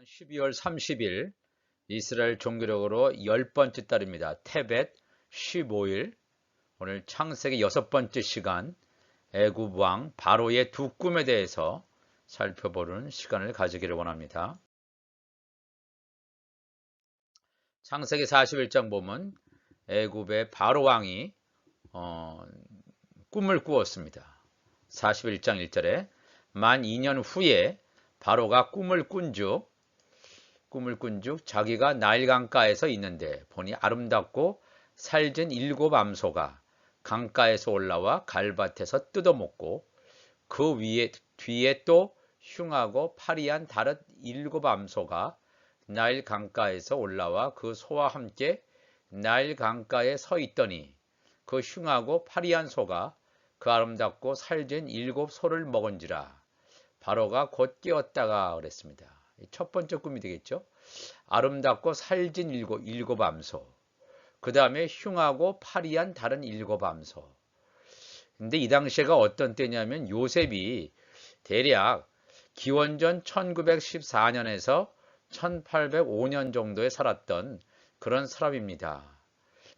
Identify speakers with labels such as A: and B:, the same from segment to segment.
A: 오늘은 12월 30일 이스라엘 종교력으로 10번째 달입니다. 테벳 15일. 오늘 창세기 6번째 시간 애굽 왕 바로의 두 꿈에 대해서 살펴보는 시간을 가지기를 원합니다. 창세기 41장 보면 애굽의 바로 왕이 꿈을 꾸었습니다. 41장 1절에 만 2년 후에 바로가 꿈을 꾼즉 자기가 나일 강가에서 있는데 보니 아름답고 살진 7 암소가 강가에서 올라와 갈밭에서 뜯어먹고 그 뒤에 또 흉하고 파리한 다른 7 암소가 나일 강가에서 올라와 그 소와 함께 나일 강가에 서 있더니 그 흉하고 파리한 소가 그 아름답고 살진 7 소를 먹은지라. 바로가 곧 깨었다가 그랬습니다. 첫 번째 꿈이 되겠죠. 아름답고 살진 7 암소. 그 다음에 흉하고 파리한 다른 7 암소. 근데 이 당시가 어떤 때냐면 요셉이 대략 기원전 1914년에서 1805년 정도에 살았던 그런 사람입니다.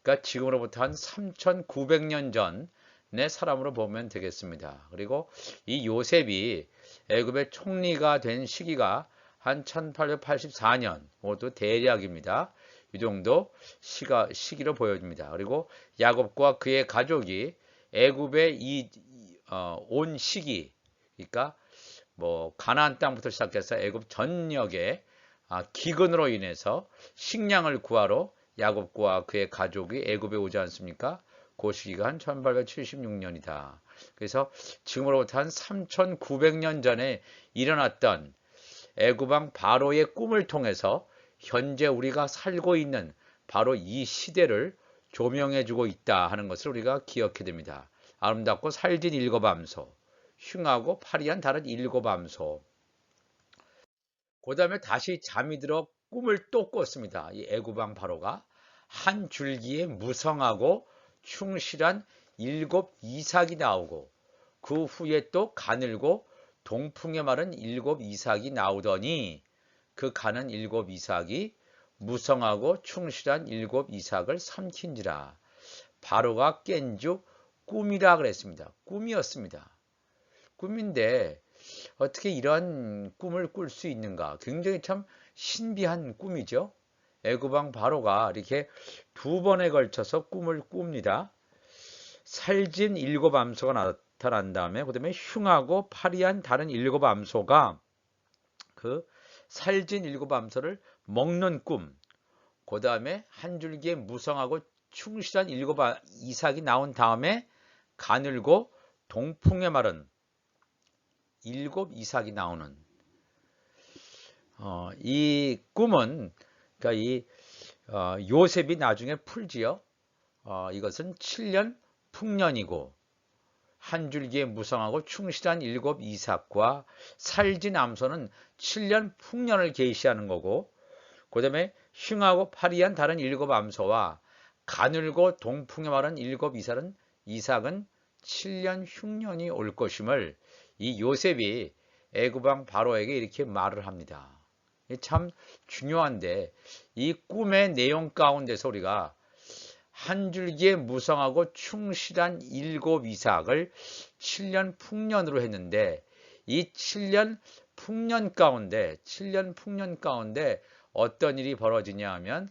A: 그러니까 지금으로부터 한 3900년 전의 사람으로 보면 되겠습니다. 그리고 이 요셉이 애굽의 총리가 된 시기가 한 1884년, 모두 대략입니다. 이 정도 시기로 보여집니다. 그리고 야곱과 그의 가족이 애굽에 온 시기, 그러니까 가나안 땅부터 시작해서 애굽 전역에 기근으로 인해서 식량을 구하러 야곱과 그의 가족이 애굽에 오지 않습니까? 그 시기가 한 1876년이다. 그래서 지금으로부터 한 3900년 전에 일어났던 애굽왕 바로의 꿈을 통해서 현재 우리가 살고 있는 바로 이 시대를 조명해주고 있다 하는 것을 우리가 기억해야 됩니다. 아름답고 살진 7 암소, 흉하고 파리한 다른 7 암소. 그 다음에 다시 잠이 들어 꿈을 또 꿨습니다. 이 애굽왕 바로가 한 줄기에 무성하고 충실한 7 이삭이 나오고 그 후에 또 가늘고 동풍에 마른 7 이삭이 나오더니 그 가는 7 이삭이 무성하고 충실한 7 이삭을 삼킨지라. 바로가 깬즉 꿈이라 그랬습니다. 꿈이었습니다. 꿈인데 어떻게 이런 꿈을 꿀 수 있는가? 굉장히 참 신비한 꿈이죠. 애굽왕 바로가 이렇게 2번에 걸쳐서 꿈을 꿉니다. 살진 7 암소가 나타난 다음에 그다음에 흉하고 파리한 다른 7 암소가 그 살진 7 암소를 먹는 꿈. 그 다음에 한 줄기에 무성하고 충실한 7 이삭이 나온 다음에 가늘고 동풍에 마른 7 이삭이 나오는 이 꿈은 그러니까 요셉이 나중에 풀지요. 이것은 7년 풍년이고 한 줄기에 무성하고 충실한 7 이삭과 살진 암소는 7년 풍년을 계시하는 거고 그 다음에 흉하고 파리한 다른 7 암소와 가늘고 동풍에 마른 7 이삭은 7년 흉년이 올 것임을 이 요셉이 애굽왕 바로에게 이렇게 말을 합니다. 참 중요한데 이 꿈의 내용 가운데서 우리가 한 줄기에 무성하고 충실한 7 이삭을 7년 풍년으로 했는데 이 7년 풍년 가운데 어떤 일이 벌어지냐 하면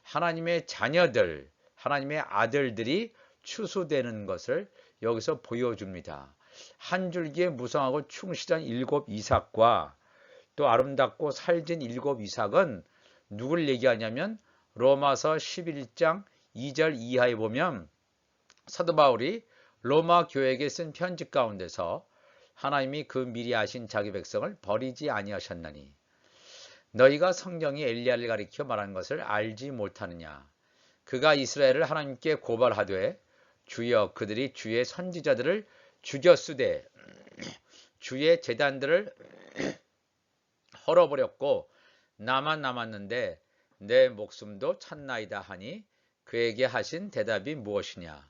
A: 하나님의 자녀들, 하나님의 아들들이 추수되는 것을 여기서 보여줍니다. 한 줄기에 무성하고 충실한 7 이삭과 또 아름답고 살진 7 이삭은 누굴 얘기하냐면 로마서 11장 2절 이하에 보면 사도 바울이 로마 교회에게 쓴 편지 가운데서 하나님이 그 미리 아신 자기 백성을 버리지 아니하셨나니 너희가 성경이 엘리야를 가리켜 말한 것을 알지 못하느냐. 그가 이스라엘을 하나님께 고발하되 주여 그들이 주의 선지자들을 죽였으되 주의 제단들을 헐어버렸고 나만 남았는데 내 목숨도 찾나이다 하니 그에게 하신 대답이 무엇이냐.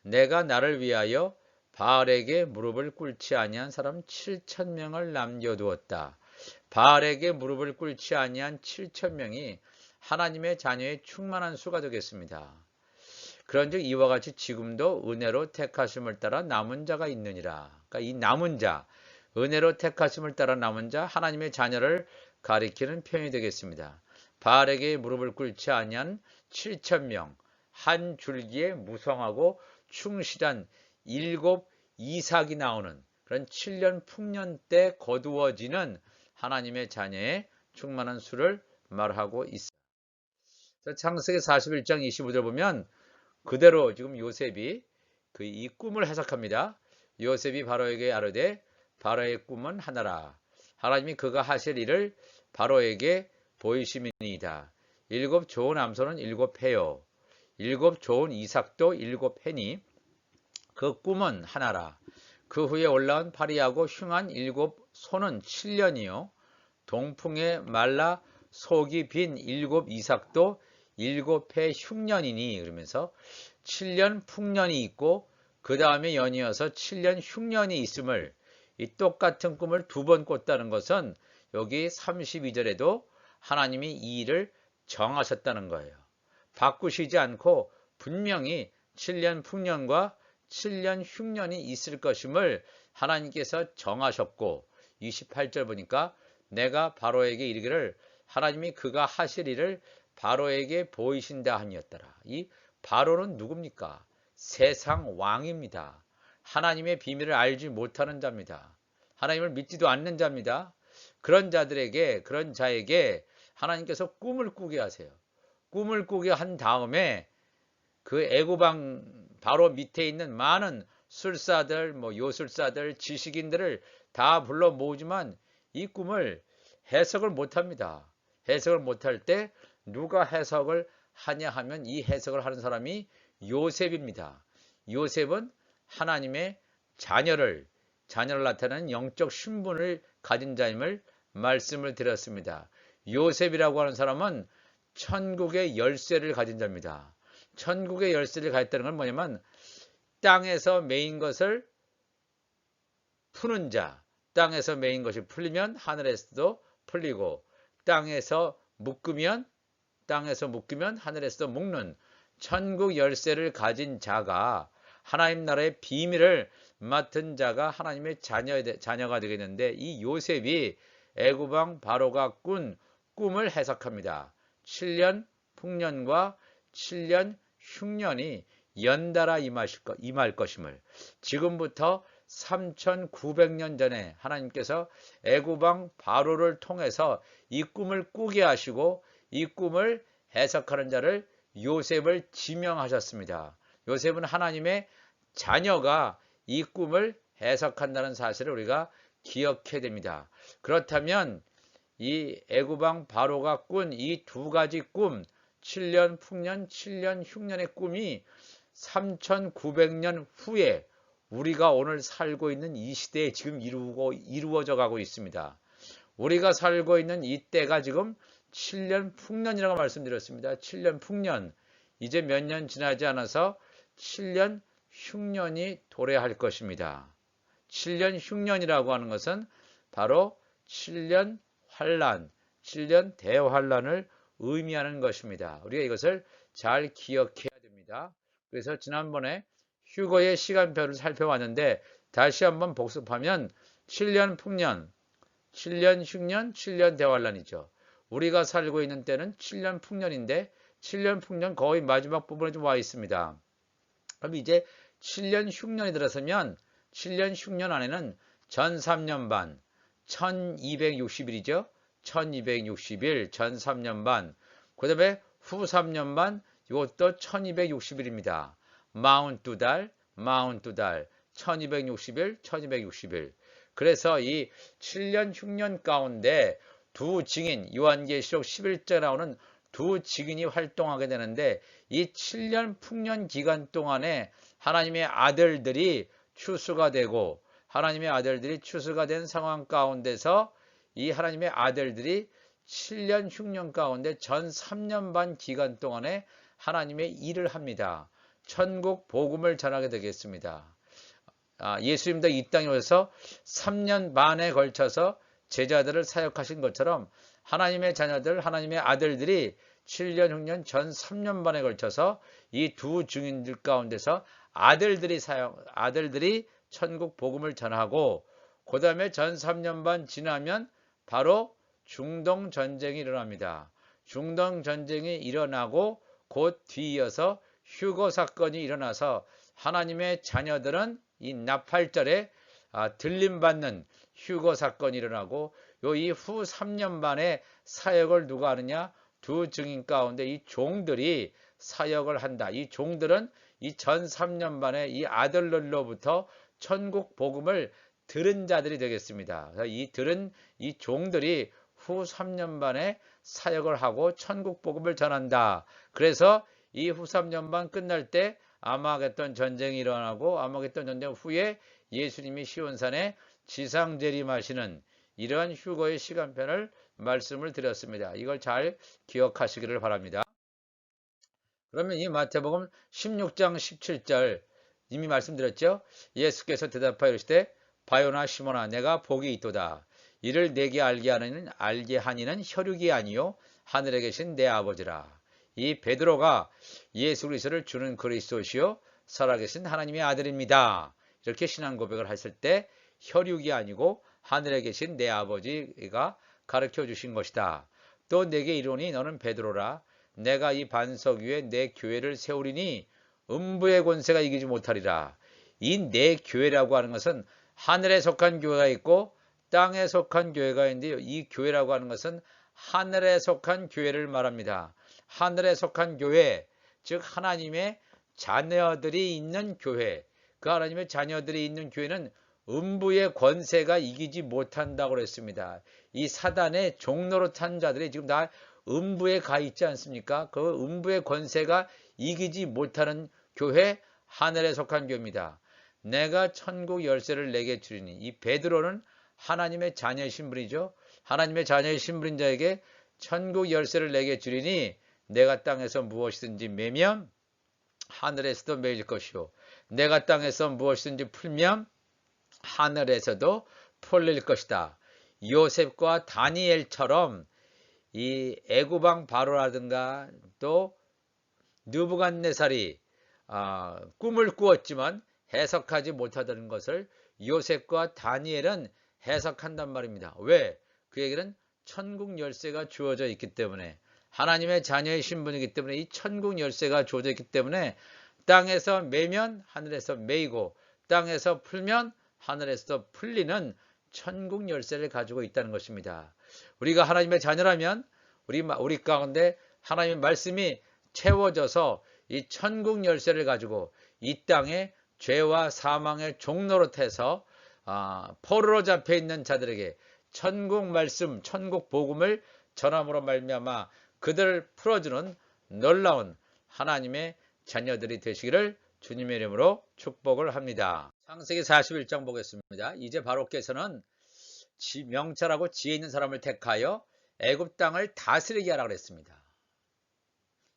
A: 내가 나를 위하여 바알에게 무릎을 꿇지 아니한 사람 7,000명을 남겨두었다. 바알에게 무릎을 꿇지 아니한 7천 명이 하나님의 자녀의 충만한 수가 되겠습니다. 그런즉 이와 같이 지금도 은혜로 택하심을 따라 남은 자가 있느니라. 그러니까 이 남은 자, 은혜로 택하심을 따라 남은 자, 하나님의 자녀를 가리키는 표현이 되겠습니다. 바알에게 무릎을 꿇지 아니한 7천 명, 한 줄기에 무성하고 충실한 7 이삭이 나오는 그런 7년 풍년 때 거두어지는 하나님의 자녀의 충만한 수를 말하고 있습니다. 창세기 41장 25절 보면 그대로 지금 요셉이 이 꿈을 해석합니다. 요셉이 바로에게 아뢰되 바로의 꿈은 하나라. 하나님이 그가 하실 일을 바로에게 보이심이니이다. 7 좋은 암소는 7 해요. 7 좋은 이삭도 7 해니 그 꿈은 하나라. 그 후에 올라온 파리하고 흉한 7 소는 7년이요. 동풍에 말라 속이 빈 7 이삭도 7해 흉년이니 그러면서 7년 풍년이 있고 그 다음에 연이어서 7년 흉년이 있음을 이 똑같은 꿈을 2번 꿨다는 것은 여기 32절에도 하나님이 이 일을 정하셨다는 거예요. 바꾸시지 않고 분명히 7년 풍년과 7년 흉년이 있을 것임을 하나님께서 정하셨고 28절 보니까 내가 바로에게 이르기를 하나님이 그가 하실 일을 바로에게 보이신다 함이었더라. 이 바로는 누굽니까? 세상 왕입니다. 하나님의 비밀을 알지 못하는 자입니다. 하나님을 믿지도 않는 자입니다. 그런 자에게 하나님께서 꿈을 꾸게 하세요. 꿈을 꾸게 한 다음에 그 애고방 바로 밑에 있는 많은 술사들, 요술사들, 지식인들을 다 불러 모으지만 이 꿈을 해석을 못합니다. 해석을 못할 때 누가 해석을 하냐 하면 이 해석을 하는 사람이 요셉입니다. 요셉은 하나님의 자녀를 나타내는 영적 신분을 가진 자임을 말씀을 드렸습니다. 요셉이라고 하는 사람은 천국의 열쇠를 가진 자입니다. 천국의 열쇠를 가졌다는 건 뭐냐면 땅에서 매인 것을 푸는 자, 땅에서 매인 것이 풀리면 하늘에서도 풀리고 땅에서 묶으면 하늘에서도 묶는 천국 열쇠를 가진 자가 하나님 나라의 비밀을 맡은 자가 하나님의 자녀가 되겠는데 이 요셉이 애굽왕 바로가 꾼 꿈을 해석합니다. 7년 풍년과 7년 흉년이 연달아 임할 것임을 지금부터 3900년 전에 하나님께서 애굽왕 바로를 통해서 이 꿈을 꾸게 하시고 이 꿈을 해석하는 자를 요셉을 지명하셨습니다. 요셉은 하나님의 자녀가 이 꿈을 해석한다는 사실을 우리가 기억해야 됩니다. 그렇다면 이 애굽왕 바로가 꾼 이 2가지 꿈, 7년 풍년, 7년 흉년의 꿈이 3900년 후에 우리가 오늘 살고 있는 이 시대에 지금 이루어져 가고 있습니다. 우리가 살고 있는 이 때가 지금 7년 풍년이라고 말씀드렸습니다. 7년 풍년. 이제 몇 년 지나지 않아서 7년 흉년이 도래할 것입니다. 7년 흉년이라고 하는 것은 바로 7년 환란, 7년 대환란을 의미하는 것입니다. 우리가 이것을 잘 기억해야 됩니다. 그래서 지난번에 휴거의 시간표를 살펴봤는데 다시 한번 복습하면 7년 풍년, 7년 흉년, 7년 대환란이죠. 우리가 살고 있는 때는 7년 풍년인데 7년 풍년 거의 마지막 부분에 좀 와 있습니다. 그럼 이제 7년 흉년이 들어서면 7년 흉년 안에는 전 3년 반, 1260일이죠. 1260일, 전 3년 반, 그 다음에 후 3년 반, 이것도 1260일입니다. 42달, 1260일, 1260일. 그래서 이 7년 흉년 가운데 두 증인, 요한계시록 11절에 나오는 두 증인이 활동하게 되는데 이 7년 풍년 기간 동안에 하나님의 아들들이 추수가 되고 하나님의 아들들이 추수가 된 상황 가운데서 이 하나님의 아들들이 7년 흉년 가운데 전 3년 반 기간 동안에 하나님의 일을 합니다. 천국 복음을 전하게 되겠습니다. 예수님도 이 땅에 오셔서 3년 반에 걸쳐서 제자들을 사역하신 것처럼 하나님의 자녀들, 하나님의 아들들이 7년, 6년, 전 3년반에 걸쳐서 이 두 증인들 가운데서 아들들이 천국 복음을 전하고, 그 다음에 전 3년반 지나면 바로 중동 전쟁이 일어납니다. 중동 전쟁이 일어나고 곧 뒤이어서 휴거 사건이 일어나서 하나님의 자녀들은 이 나팔절에 들림받는 휴거 사건이 일어나고, 요 이후 3년 반의 사역을 누가 하느냐? 두 증인 가운데 이 종들이 사역을 한다. 이 종들은 이 전 3년 반에 이 아들들로부터 천국 복음을 들은 자들이 되겠습니다. 이 들은 이 종들이 후 3년 반에 사역을 하고 천국 복음을 전한다. 그래서 이 후 3년 반 끝날 때 아마겟돈 전쟁이 일어나고, 아마겟돈 전쟁 후에 예수님이 시온산에 지상 재림하시는 이러한 휴거의 시간편을 말씀을 드렸습니다. 이걸 잘 기억하시기를 바랍니다. 그러면 이 마태복음 16장 17절 이미 말씀드렸죠. 예수께서 대답하여 이르시되 바요나 시몬아 내가 복이 있도다. 이를 내게 알게 하니는 혈육이 아니요 하늘에 계신 내 아버지라. 이 베드로가 예수 그리스도를 주는 그리스도시요 살아계신 하나님의 아들입니다. 이렇게 신앙 고백을 했을 때 혈육이 아니고 하늘에 계신 내 아버지가 가르쳐 주신 것이다. 또 내게 이르노니 너는 베드로라. 내가 이 반석 위에 내 교회를 세우리니 음부의 권세가 이기지 못하리라. 이 내 교회라고 하는 것은 하늘에 속한 교회가 있고 땅에 속한 교회가 있는데요. 이 교회라고 하는 것은 하늘에 속한 교회를 말합니다. 하늘에 속한 교회, 즉 하나님의 자녀들이 있는 교회. 그 하나님의 자녀들이 있는 교회는 음부의 권세가 이기지 못한다고 그랬습니다. 이 사단의 종로로 탄 자들이 지금 다 음부에 가 있지 않습니까? 그 음부의 권세가 이기지 못하는 교회, 하늘에 속한 교회입니다. 내가 천국 열쇠를 내게 주리니, 이 베드로는 하나님의 자녀이신 분이죠. 하나님의 자녀이신 분인 자에게 천국 열쇠를 내게 주리니 내가 땅에서 무엇이든지 매면 하늘에서도 매일 것이요 내가 땅에서 무엇이든지 풀면 하늘에서도 풀릴 것이다. 요셉과 다니엘처럼 이 애굽왕 바로라든가 또 느부갓네살이 꿈을 꾸었지만 해석하지 못하던 것을 요셉과 다니엘은 해석한단 말입니다. 왜? 그 얘기는 천국 열쇠가 주어져 있기 때문에, 하나님의 자녀의 신분이기 때문에 이 천국 열쇠가 주어져 있기 때문에 땅에서 매면 하늘에서 매이고 땅에서 풀면 하늘에서 풀리는 천국 열쇠를 가지고 있다는 것입니다. 우리가 하나님의 자녀라면 우리 가운데 하나님의 말씀이 채워져서 이 천국 열쇠를 가지고 이 땅에 죄와 사망의 종노릇해서 포로로 잡혀 있는 자들에게 천국 말씀, 천국 복음을 전함으로 말미암아 그들을 풀어주는 놀라운 하나님의 자녀들이 되시기를 주님의 이름으로 축복을 합니다. 창세기 41장 보겠습니다. 이제 바로께서는 명철하고 지혜 있는 사람을 택하여 애굽 땅을 다스리게 하라고 했습니다.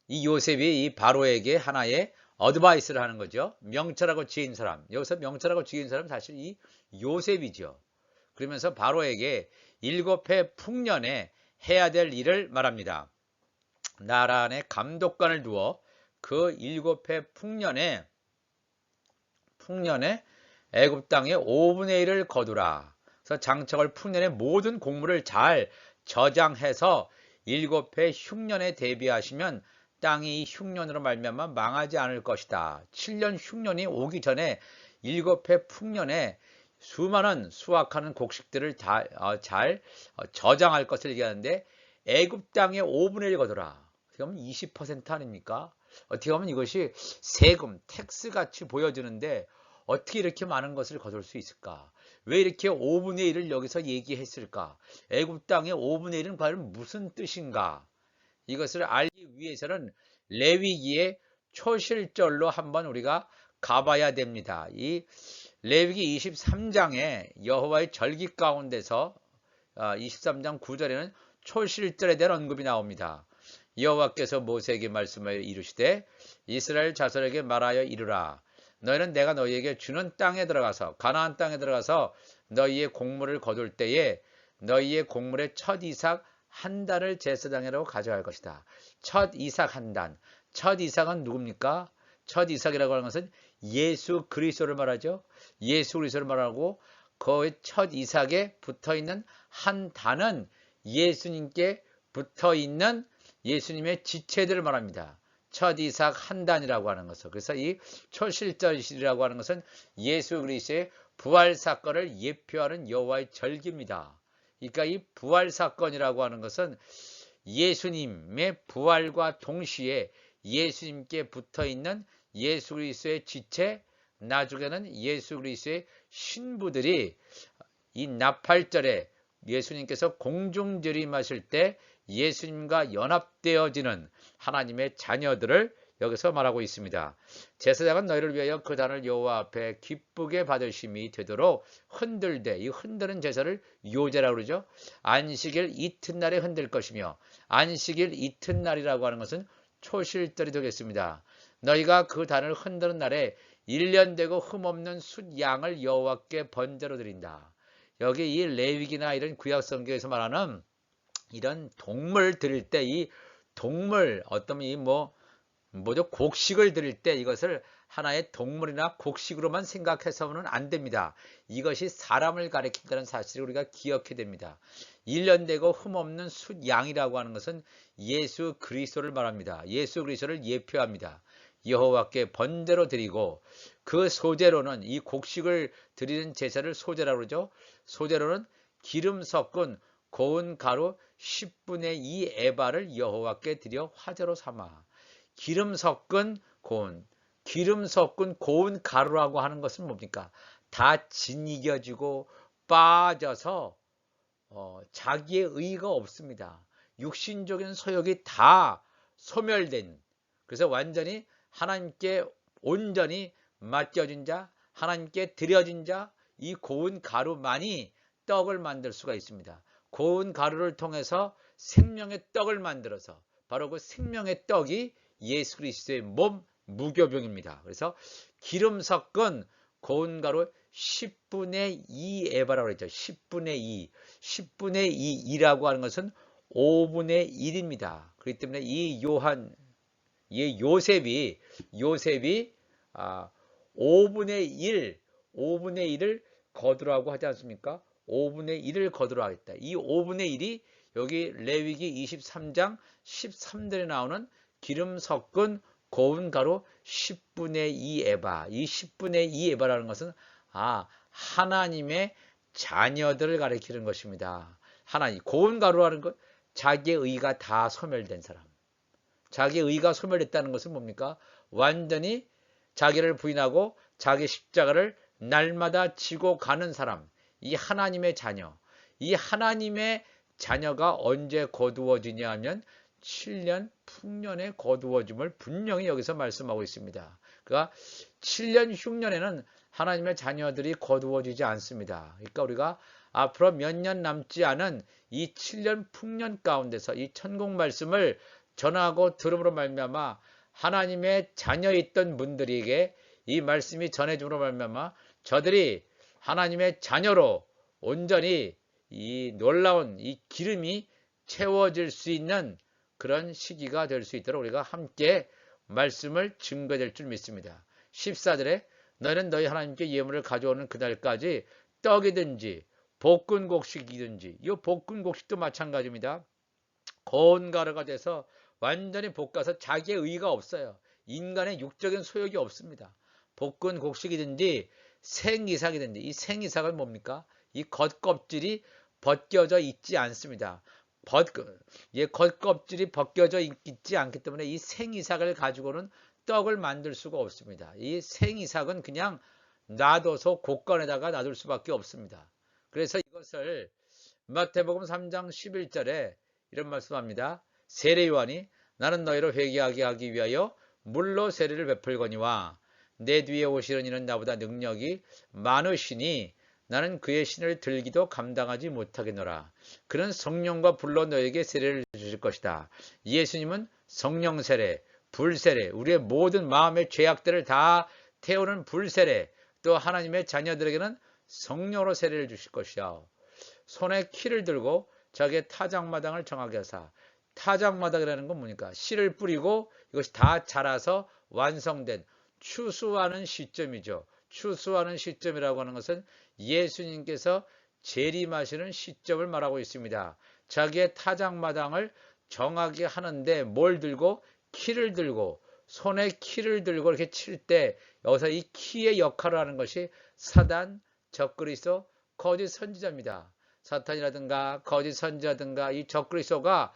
A: 이 요셉이 이 바로에게 하나의 어드바이스를 하는 거죠. 명철하고 지혜 있는 사람. 여기서 명철하고 지혜 있는 사람은 사실 이 요셉이죠. 그러면서 바로에게 7해 풍년에 해야 될 일을 말합니다. 나라 안에 감독관을 두어 그 7해 풍년에 애굽 땅의 5분의 1을 거두라. 그래서 장척을 풍년의 모든 곡물을 잘 저장해서 7해 흉년에 대비하시면 땅이 이 흉년으로 말미암아 망하지 않을 것이다. 7년 흉년이 오기 전에 7해 풍년에 수많은 수확하는 곡식들을 잘 저장할 것을 얘기하는데, 애굽 땅의 5분의 1 거두라. 어떻게 보면 20% 아닙니까? 어떻게 보면 이것이 세금, 텍스 같이 보여지는데 어떻게 이렇게 많은 것을 거둘 수 있을까? 왜 이렇게 5분의 1을 여기서 얘기했을까? 애굽 땅의 5분의 1은 과연 무슨 뜻인가? 이것을 알기 위해서는 레위기의 초실절로 한번 우리가 가봐야 됩니다. 이 레위기 23장에 여호와의 절기 가운데서 23장 9절에는 초실절에 대한 언급이 나옵니다. 여호와께서 모세에게 말씀하여 이르시되 이스라엘 자손에게 말하여 이르라. 너희는 내가 너희에게 주는 땅에 들어가서 가나안 땅에 들어가서 너희의 곡물을 거둘 때에 너희의 곡물의 첫 이삭 한 단을 제사장으로 가져갈 것이다. 첫 이삭 한 단. 첫 이삭은 누굽니까? 첫 이삭이라고 하는 것은 예수 그리스도를 말하죠. 예수 그리스도를 말하고 그 첫 이삭에 붙어있는 한 단은 예수님께 붙어있는 예수님의 지체들을 말합니다. 첫 이삭 한 단이라고 하는 것은. 그래서 이 초실절이라고 하는 것은 예수 그리스도의 부활 사건을 예표하는 여호와의 절기입니다. 그러니까 이 부활 사건이라고 하는 것은 예수님의 부활과 동시에 예수님께 붙어있는 예수 그리스도의 지체, 나중에는 예수 그리스도의 신부들이 이 나팔절에 예수님께서 공중들임하실 때 예수님과 연합되어지는 하나님의 자녀들을 여기서 말하고 있습니다. 제사장은 너희를 위하여 그 단을 여호와 앞에 기쁘게 받으심이 되도록 흔들되, 이 흔드는 제사를 요제라고 그러죠. 안식일 이튿날에 흔들 것이며, 안식일 이튿날이라고 하는 것은 초실절이 되겠습니다. 너희가 그 단을 흔드는 날에 1년 되고 흠없는 숫 양을 여호와께 번제로 드린다. 여기 이 레위기나 이런 구약 성경에서 말하는 이런 동물 드릴 때, 이 동물 어떤 이 뭐죠? 곡식을 드릴 때 이것을 하나의 동물이나 곡식으로만 생각해서는 안 됩니다. 이것이 사람을 가리킨다는 사실을 우리가 기억해야 됩니다. 1년 되고 흠없는 숫 양이라고 하는 것은 예수 그리스도를 말합니다. 예수 그리스도를 예표합니다. 여호와께 번제로 드리고, 그 소제로는 이 곡식을 드리는 제사를 소제라고 그러죠. 소제로는 기름 섞은 고운 가루 10분의 2 에바를 여호와께 드려 화제로 삼아. 기름 섞은 고운 가루라고 하는 것은 뭡니까? 다 진이겨지고 빠져서 자기의 의의가 없습니다. 육신적인 소욕이 다 소멸된, 그래서 완전히 하나님께 온전히 맡겨진 자, 하나님께 드려진 자, 이 고운 가루만이 떡을 만들 수가 있습니다. 고운 가루를 통해서 생명의 떡을 만들어서 바로 그 생명의 떡이 예수 그리스도의 몸 무교병입니다. 그래서 기름 섞은 고운 가루 10분의 2 에바라고 했죠. 10분의 2. 10분의 2라고 하는 것은 5분의 1입니다. 그렇기 때문에 이 요셉이 5분의 1을 거두라고 하지 않습니까? 5분의 1을 거두라 하겠다. 이 5분의 1이 여기 레위기 23장 13절에 나오는 기름 섞은 고운 가루 10분의 2 에바. 이 10분의 2 에바라는 것은 하나님의 자녀들을 가리키는 것입니다. 하나님, 고운 가루라는 것, 자기의 의가 다 소멸된 사람. 자기의 의가 소멸됐다는 것은 뭡니까? 완전히 자기를 부인하고 자기 십자가를 날마다 지고 가는 사람. 이 하나님의 자녀. 이 하나님의 자녀가 언제 거두어지냐 하면 7년 풍년에 거두어짐을 분명히 여기서 말씀하고 있습니다. 그러니까 7년 흉년에는 하나님의 자녀들이 거두어지지 않습니다. 그러니까 우리가 앞으로 몇 년 남지 않은 이 7년 풍년 가운데서 이 천국 말씀을 전하고 들음으로 말미암아 하나님의 자녀였던 분들에게 이 말씀이 전해줌으로 말미암아 저들이 하나님의 자녀로 온전히 이 놀라운 이 기름이 채워질 수 있는 그런 시기가 될 수 있도록 우리가 함께 말씀을 증거될 줄 믿습니다. 14절에 너희는 너희 하나님께 예물을 가져오는 그날까지 떡이든지 볶은 곡식이든지, 이 볶은 곡식도 마찬가지입니다. 고운 가루가 돼서 완전히 볶아서 자기의 의의가 없어요. 인간의 육적인 소욕이 없습니다. 볶은 곡식이든지 생이삭이든지, 이 생이삭은 뭡니까? 이 겉껍질이 벗겨져 있지 않습니다. 겉껍질이 벗겨져 있지 않기 때문에 이 생이삭을 가지고는 떡을 만들 수가 없습니다. 이 생이삭은 그냥 놔둬서 곳간에다가 놔둘 수밖에 없습니다. 그래서 이것을 마태복음 3장 11절에 이런 말씀합니다. 세례요한이 나는 너희를 회개하게 하기 위하여 물로 세례를 베풀거니와 내 뒤에 오시는 이는 나보다 능력이 많으시니 나는 그의 신을 들기도 감당하지 못하겠노라. 그는 성령과 불로 너에게 세례를 주실 것이다. 예수님은 성령 세례, 불 세례, 우리의 모든 마음의 죄악들을 다 태우는 불 세례, 또 하나님의 자녀들에게는 성령으로 세례를 주실 것이야. 손에 키를 들고 자기의 타작마당을 정하게 하사. 타작마당이라는 건 뭡니까? 씨를 뿌리고 이것이 다 자라서 완성된 추수하는 시점이죠. 추수하는 시점이라고 하는 것은 예수님께서 재림하시는 시점을 말하고 있습니다. 자기의 타작마당을 정하게 하는데 뭘 들고? 키를 들고, 손에 키를 들고 이렇게 칠 때 여기서 이 키의 역할을 하는 것이 사단, 적그리스도, 거짓 선지자입니다. 사탄이라든가 거짓 선지자든가 이 적그리스도가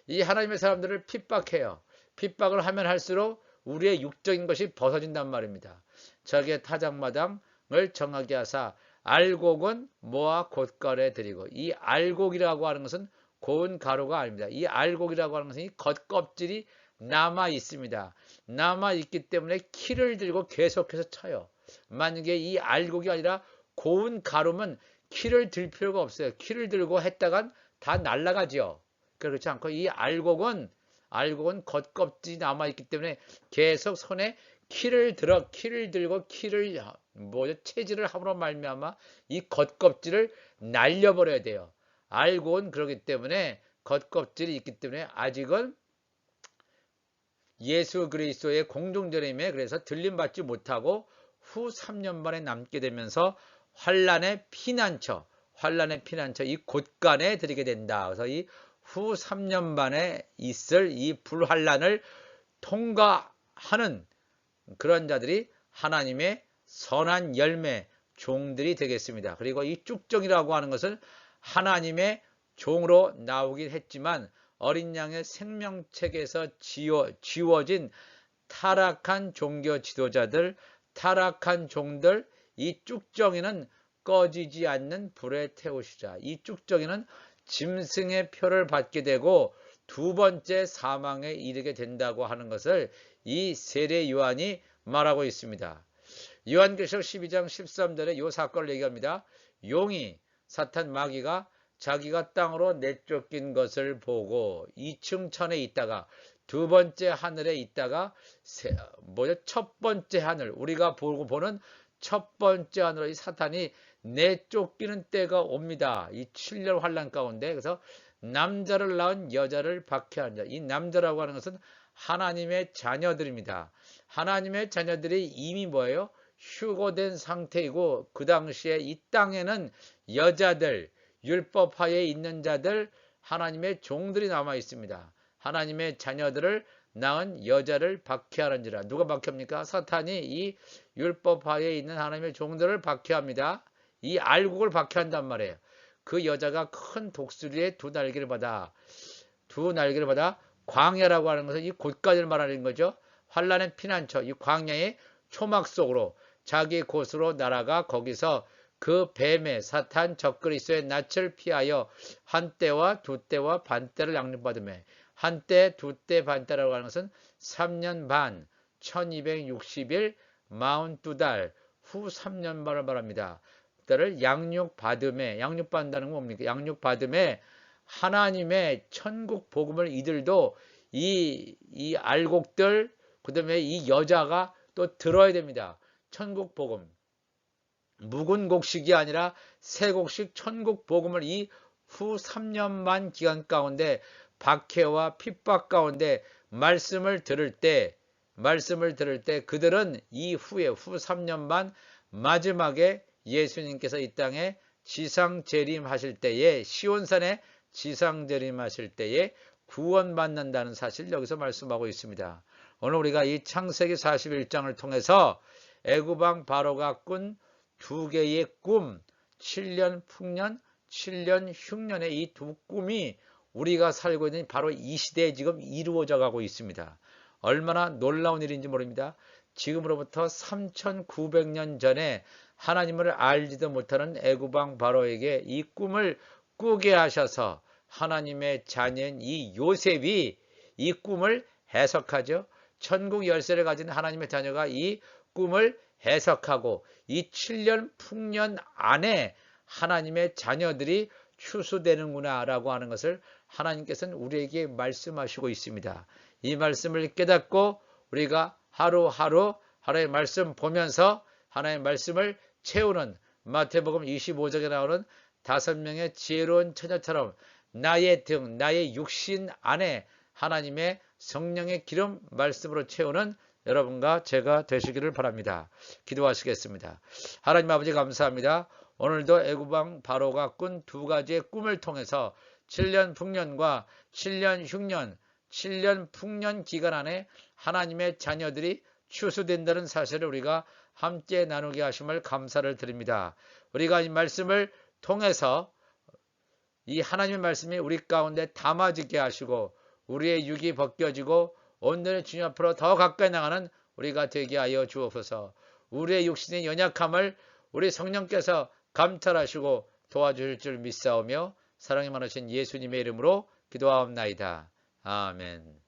A: 이 하나님의 사람들을 핍박해요. 핍박을 하면 할수록 우리의 육적인 것이 벗어진단 말입니다. 자기의 타작마당을 정하게 하사 알곡은 모아 곶간에 드리고, 이 알곡이라고 하는 것은 고운 가루가 아닙니다. 이 알곡이라고 하는 것은 이 겉껍질이 남아 있습니다. 남아 있기 때문에 키를 들고 계속해서 쳐요. 만약에 이 알곡이 아니라 고운 가루면 키를 들 필요가 없어요. 키를 들고 했다간 다 날아가죠. 그렇지 않고 이 알곡은 겉껍질이 남아 있기 때문에 계속 손에 키를 들고 체질을 함으로 말미암아 이 겉껍질을 날려버려야 돼요. 알곡은 그렇기 때문에 겉껍질이 있기 때문에 아직은 예수 그리스도의 공중전임에 그래서 들림받지 못하고 후 3년 만에 남게 되면서 환란의 피난처 이 곶간에 들이게 된다. 그래서 이 후 3년 만에 있을 이 불환란을 통과하는 그런 자들이 하나님의 선한 열매 종들이 되겠습니다. 그리고 이 쭉정이라고 하는 것은 하나님의 종으로 나오긴 했지만 어린 양의 생명책에서 지워진 타락한 종교 지도자들, 타락한 종들, 이 쭉정이는 꺼지지 않는 불에 태우시자. 이 쭉정이는 짐승의 표를 받게 되고 두 번째 사망에 이르게 된다고 하는 것을 이 세례 요한이 말하고 있습니다. 요한계시록 12장 13절에 이 사건을 얘기합니다. 용이 사탄 마귀가 자기가 땅으로 내쫓긴 것을 보고 2층 천에 있다가 두 번째 하늘에 있다가 첫 번째 하늘, 우리가 보는 첫 번째 하늘의 사탄이 내쫓기는 때가 옵니다. 이 7년 환란 가운데. 그래서 남자를 낳은 여자를 박해하는 자. 이 남자라고 하는 것은 하나님의 자녀들입니다. 하나님의 자녀들이 이미 뭐예요? 휴거된 상태이고 그 당시에 이 땅에는 여자들, 율법하에 있는 자들, 하나님의 종들이 남아 있습니다. 하나님의 자녀들을 낳은 여자를 박해하는지라. 누가 박해합니까? 사탄이 이 율법하에 있는 하나님의 종들을 박해합니다. 이 알곡을 박해한단 말이에요. 그 여자가 큰 독수리의 두 날개를 받아 광야라고 하는 것은 이 곶간을 말하는 거죠. 환란의 피난처, 이 광야의 초막 속으로 자기 곳으로 날아가 거기서 그 뱀의 사탄 적그리스도의 낯을 피하여 한때와 두때와 반때를 양육받으며, 한때 두때 반때라고 하는 것은 3년 반 1260일 42달 후 3년 반을 말합니다. 때를 양육받음에, 양육받는다는 건 뭡니까? 양육받음에 하나님의 천국 복음을 이들도 이 알곡들, 그 다음에 이 여자가 또 들어야 됩니다. 천국 복음. 묵은 곡식이 아니라 새 곡식 천국 복음을 이 후 3년만 기간 가운데 박해와 핍박 가운데 말씀을 들을 때 그들은 이후에 후 3년만 마지막에 예수님께서 이 땅에 지상재림하실 때에, 시온산에 지상재림하실 때에 구원받는다는 사실 여기서 말씀하고 있습니다. 오늘 우리가 이 창세기 41장을 통해서 애굽왕 바로가 꾼 두 개의 꿈, 7년 풍년, 7년 흉년의 이 두 꿈이 우리가 살고 있는 바로 이 시대에 지금 이루어져 가고 있습니다. 얼마나 놀라운 일인지 모릅니다. 지금으로부터 3900년 전에 하나님을 알지도 못하는 애굽왕 바로에게 이 꿈을 꾸게 하셔서 하나님의 자녀인 이 요셉이 이 꿈을 해석하죠. 천국 열쇠를 가진 하나님의 자녀가 이 꿈을 해석하고 이 7년 풍년 안에 하나님의 자녀들이 추수되는구나 라고 하는 것을 하나님께서는 우리에게 말씀하시고 있습니다. 이 말씀을 깨닫고 우리가 하루하루 하나님의 말씀 보면서 하나님의 말씀을 채우는 마태복음 25장에 나오는 5명의 지혜로운 처녀처럼 나의 등, 나의 육신 안에 하나님의 성령의 기름 말씀으로 채우는 여러분과 제가 되시기를 바랍니다. 기도하시겠습니다. 하나님 아버지 감사합니다. 오늘도 애굽왕 바로가 꾼 2가지의 꿈을 통해서 7년 풍년과 7년 흉년, 7년 풍년 기간 안에 하나님의 자녀들이 추수된다는 사실을 우리가 함께 나누게 하심을 감사를 드립니다. 우리가 이 말씀을 통해서 이 하나님의 말씀이 우리 가운데 담아지게 하시고 우리의 육이 벗겨지고 온전히 주님 앞으로 더 가까이 나가는 우리가 되게 하여 주옵소서. 우리의 육신의 연약함을 우리 성령께서 감찰하시고 도와주실 줄 믿사오며 사랑이 많으신 예수님의 이름으로 기도하옵나이다. 아멘.